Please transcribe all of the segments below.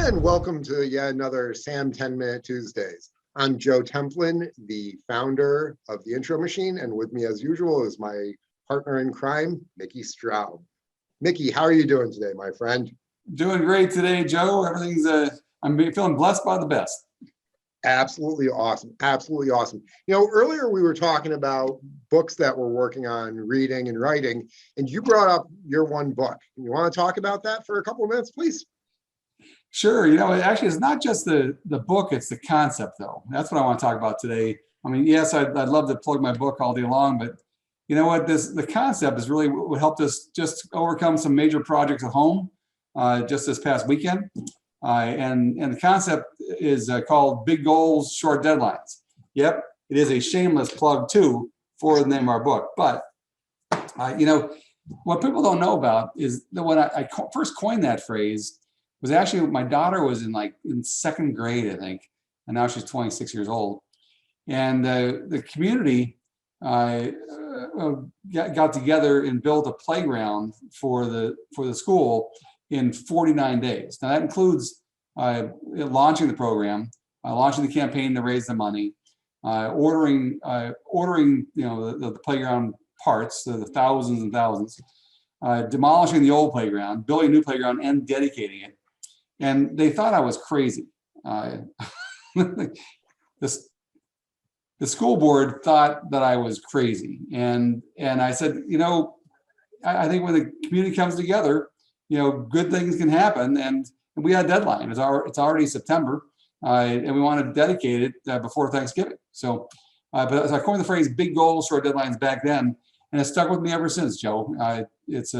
And welcome to yet another Sam 10-Minute Tuesdays. I'm Joe Templin, the founder of The Intro Machine, and with me as usual is my partner in crime, Mickey Straub. Mickey, how are you doing today, my friend? Doing great today, Joe. Everything's, I'm feeling blessed by the best. Absolutely awesome. Absolutely awesome. You know, earlier we were talking about books that we're working on reading and writing, and you brought up your one book. You want to talk about that for a couple of minutes, please? Sure. You know, actually, it's not just the book, it's the concept, though. That's what I want to talk about today. I mean, yes, I'd love to plug my book all day long, but you know what? The concept is really what helped us just overcome some major projects at home just this past weekend. And the concept is called Big Goals, Short Deadlines. Yep, it is a shameless plug, too, for the name of our book. But, you know, what people don't know about is that when I first coined that phrase was actually my daughter was in second grade, I think, and now she's 26 years old. And the community got together and built a playground for the school in 49 days. Now that includes launching the program, launching the campaign to raise the money, ordering you know the playground parts, the thousands and thousands, demolishing the old playground, building a new playground, and dedicating it. And they thought I was crazy. The school board thought that I was crazy, and I said, you know, I think when the community comes together, you know, good things can happen, and we had a deadline. It's already September, and we want to dedicate it before Thanksgiving. So, but I coined the phrase "big goals, short deadlines" back then, and it's stuck with me ever since, Joe. It's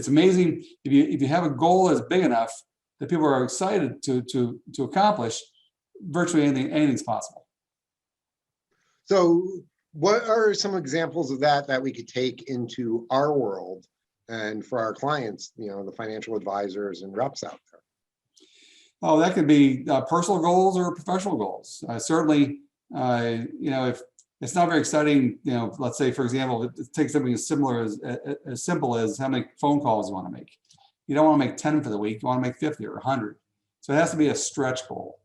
amazing if you have a goal that's big enough that people are excited to accomplish. Virtually anything's possible. So what are some examples of that we could take into our world and for our clients, you know, the financial advisors and reps out there? Oh, that could be personal goals or professional goals. Certainly, you know, if it's not very exciting, you know, let's say, for example, take something as similar as simple as how many phone calls you want to make. You don't want to make 10 for the week. You want to make 50 or 100. So it has to be a stretch goal,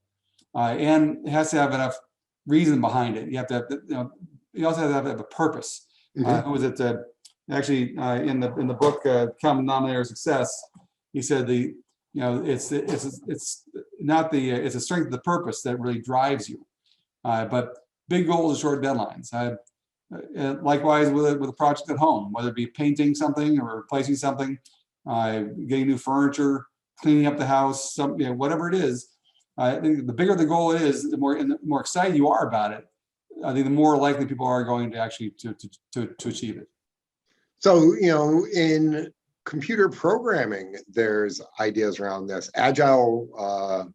and it has to have enough reason behind it. You have to have, you know, you also have to have a purpose. Who was it? Actually, in the book Common Denominator of Success, he said it's not it's the strength of the purpose that really drives you, but big goals and short deadlines. Likewise with a project at home, whether it be painting something or replacing something, getting new furniture, cleaning up the house, you know, whatever it is. I think the bigger the goal is, the more excited you are about it. I think the more likely people are going to actually to achieve it. So, you know, in computer programming, there's ideas around this. Agile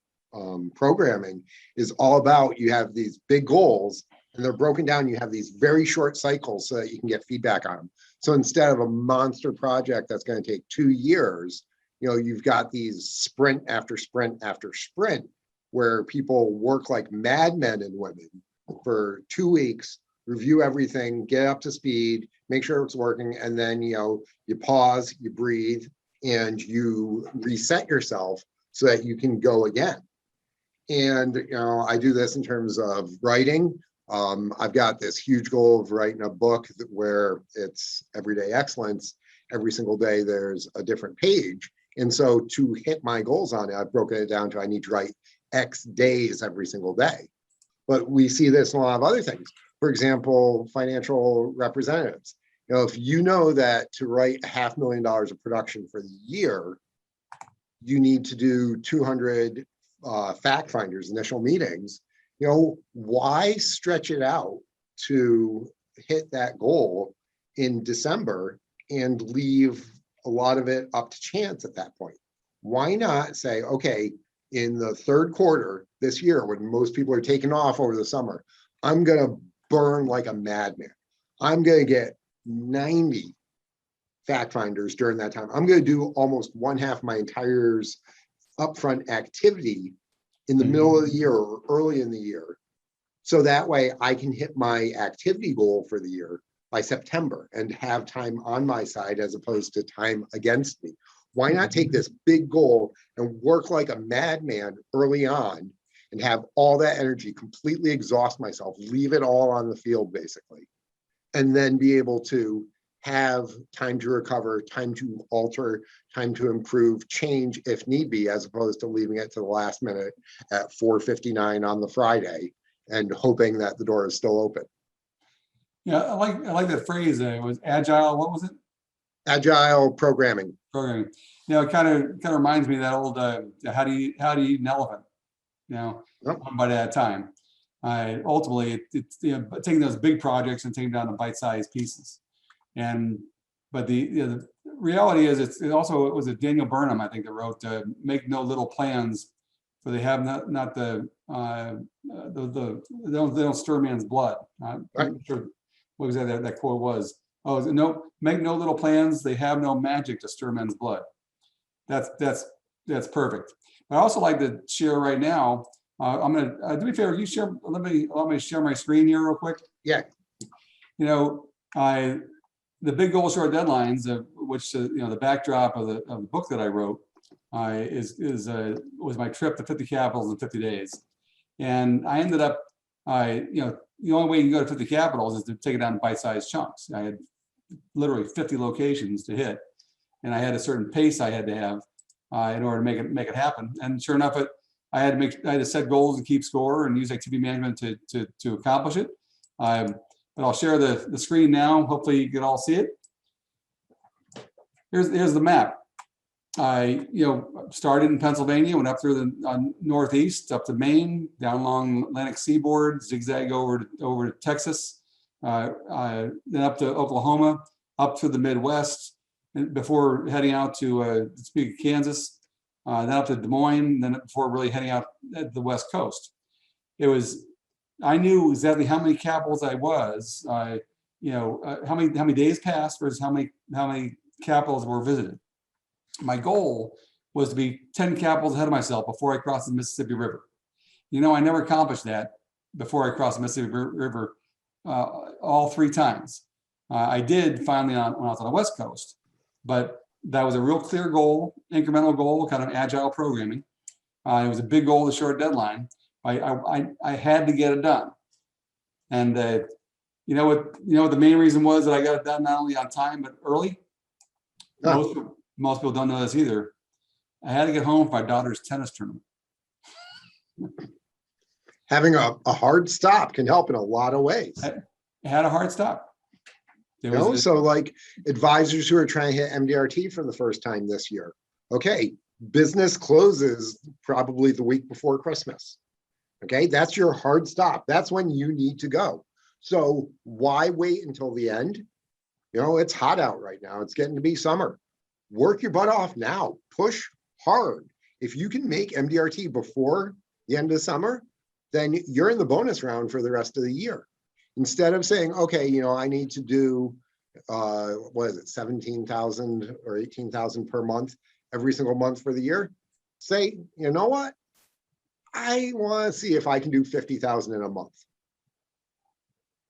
programming is all about, you have these big goals and they're broken down. You have these very short cycles so that you can get feedback on them. So instead of a monster project that's going to take 2 years, you know, you've got these sprint after sprint after sprint where people work like madmen and women for 2 weeks, review everything, get up to speed, make sure it's working, and then, you know, you pause, you breathe, and you reset yourself so that you can go again. And, you know, I do this in terms of writing. I've got this huge goal of writing a book where it's everyday excellence. Every single day there's a different page. And so to hit my goals on it, I've broken it down to I need to write X days every single day. But we see this in a lot of other things. For example, financial representatives. You know, if you know that to write $500,000 of production for the year, you need to do 200 fact finders, initial meetings, you know, why stretch it out to hit that goal in December and leave a lot of it up to chance at that point? Why not say, okay, in the third quarter this year, when most people are taking off over the summer, I'm going to burn like a madman. I'm going to get 90 fact finders during that time. I'm going to do almost one half my entire year's upfront activity in the middle of the year or early in the year. So that way I can hit my activity goal for the year by September and have time on my side as opposed to time against me. Why not take this big goal and work like a madman early on and have all that energy, completely exhaust myself, leave it all on the field basically, and then be able to have time to recover, time to alter, time to improve, change if need be, as opposed to leaving it to the last minute at 4:59 on the Friday and hoping that the door is still open. Yeah, I like that phrase. It was agile. What was it? Agile programming. Programming. It kind of reminds me of that old how do you eat an elephant? Yep. One bite at a time. Ultimately, it's taking those big projects and taking them down to bite-sized pieces. But the reality is, it was a Daniel Burnham, I think, that wrote "Make no little plans, for they have not the they don't stir man's blood." I'm Right. not sure what was that quote was. Oh, no, make no little plans, they have no magic to stir men's blood. That's perfect. But I also like to share right now. I'm gonna do me a favor. You share. Let me share my screen here real quick. Yeah. The big goal, short deadlines, which the backdrop of the book that I wrote, was my trip to 50 capitals in 50 days, and I ended up, the only way you can go to 50 capitals is to take it down in bite-sized chunks. I had literally 50 locations to hit, and I had a certain pace I had to have in order to make it happen. And sure enough, I had to set goals and keep score and use activity management to accomplish it. But I'll share the screen now. Hopefully you can all see it. Here's the map. I started in Pennsylvania, went up through the northeast, up to Maine, down along Atlantic seaboard, zigzag over to Texas, then up to Oklahoma, up through the Midwest, before heading out to Topeka, Kansas, then up to Des Moines, then before really heading out at the West Coast. I knew exactly how many capitals I was, how many days passed versus how many capitals were visited. My goal was to be 10 capitals ahead of myself before I crossed the Mississippi River. I never accomplished that before I crossed the Mississippi River all 3 times. I did finally when I was on the West Coast, but that was a real clear goal, incremental goal, kind of agile programming. It was a big goal with a short deadline. I had to get it done. And you know what the main reason was that I got it done not only on time, but early? Most people don't know this either. I had to get home for my daughter's tennis tournament. Having a hard stop can help in a lot of ways. I had a hard stop. So like advisors who are trying to hit MDRT for the first time this year. Okay, business closes probably the week before Christmas. Okay, that's your hard stop. That's when you need to go. So why wait until the end? It's hot out right now. It's getting to be summer. Work your butt off now. Push hard. If you can make MDRT before the end of summer, then you're in the bonus round for the rest of the year. Instead of saying, okay, I need to do, 17,000 or 18,000 per month, every single month for the year. Say, you know what? I want to see if I can do 50,000 in a month.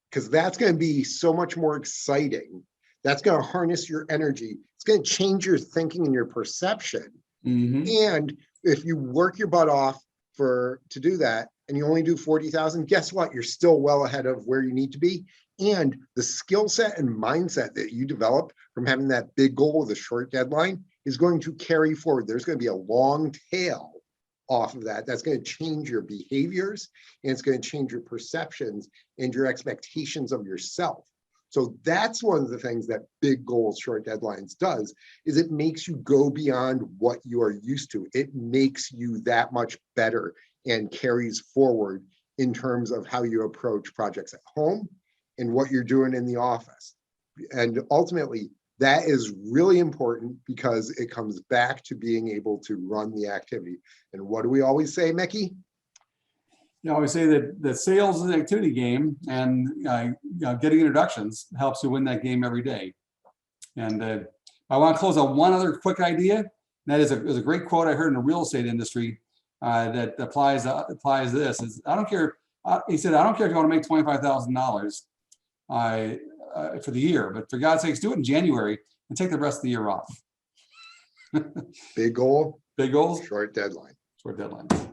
Because that's going to be so much more exciting. That's going to harness your energy. It's going to change your thinking and your perception. Mm-hmm. And if you work your butt off to do that, and you only do 40,000, guess what? You're still well ahead of where you need to be. And the skill set and mindset that you develop from having that big goal with a short deadline is going to carry forward. There's going to be a long tail off of that. That's going to change your behaviors, and it's going to change your perceptions and your expectations of yourself. So that's one of the things that big goals, short deadlines does, is it makes you go beyond what you are used to. It makes you that much better and carries forward in terms of how you approach projects at home and what you're doing in the office. And ultimately, that is really important because it comes back to being able to run the activity. And what do we always say, Mickey? I always say that sales is an activity game, and getting introductions helps you win that game every day. And I want to close on one other quick idea. And that is a great quote I heard in the real estate industry that applies this. I don't care. He said, I don't care if you want to make $25,000 for the year, but for God's sakes, do it in January and take the rest of the year off. Big goal, Big goals, short deadline. short deadlines.